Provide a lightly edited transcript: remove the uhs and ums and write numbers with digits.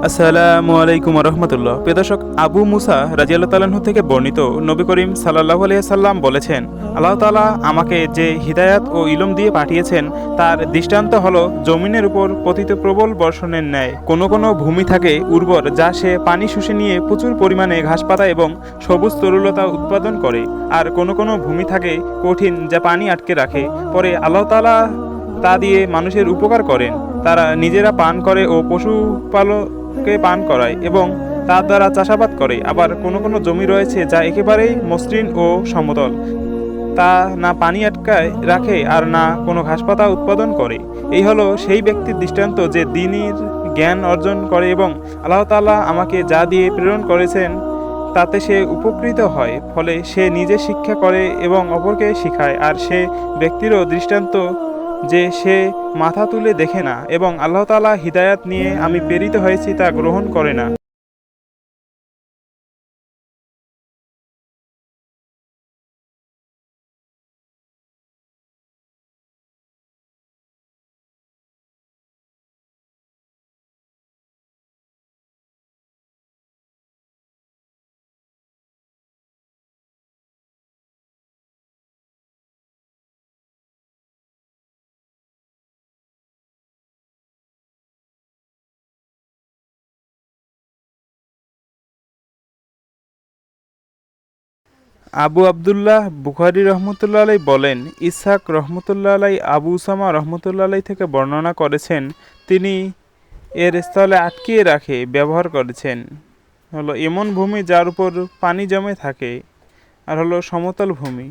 আসসালামু আলাইকুম রহমতুল্লাহ। প্রিয় দর্শক, আবু মুসা রাদিয়াল্লাহু তাআলা আনহু থেকে বর্ণিত, নবী করিম সাল্লাল্লাহু আলাইহি সাল্লাম বলেছেন, আল্লাহ তাআলা আমাকে যে হিদায়াত ও ইলম দিয়ে পাঠিয়েছেন তার দৃষ্টান্ত হলো জমিনের উপর পতিত প্রবল বর্ষণের ন্যায়। কোনো কোনো ভূমি থাকে উর্বর, যা সে পানি শুষে নিয়ে প্রচুর পরিমাণে ঘাসপাতা এবং সবুজ তরুলতা উৎপাদন করে, আর কোনো কোনো ভূমি থাকে কঠিন, যা পানি আটকে রাখে। পরে আল্লাহ তাআলা তা দিয়ে মানুষের উপকার করেন। তারা নিজেরা পান করে ও পশুপালকে পান করায় এবং তার দ্বারা চাষাবাদ করে। আবার কোনো কোনো জমি রয়েছে যা একেবারেই মসৃণ ও সমতল, তা না পানি আটকায় রাখে আর না কোনো ঘাসপাতা উৎপাদন করে। এই হলো সেই ব্যক্তির দৃষ্টান্ত যে দিনের জ্ঞান অর্জন করে এবং আল্লাহ তাআলা আমাকে যা দিয়ে প্রেরণ করেছেন তাতে সে উপকৃত হয়। ফলে সে নিজে শিক্ষা করে এবং অপরকে শিখায়। আর সে ব্যক্তিরও দৃষ্টান্ত যে সে মাথা তুলে দেখে না এবং আল্লাহ তাআলা হিদায়াত নিয়ে আমি প্রেরিত হয়েছি তা গ্রহণ করে না। আবু আবদুল্লাহ বুখারী রহমতুল্লাহ আলাই বলেন, ইসহাক রহমতুল্লাহ আলাই আবু উসামা রহমতুল্লাহ আলাই থেকে বর্ণনা করেছেন, তিনি এর স্থলে আটকিয়ে রাখে ব্যবহার করেছেন। হলো এমন ভূমি যার উপর পানি জমে থাকে, আর হলো সমতল ভূমি।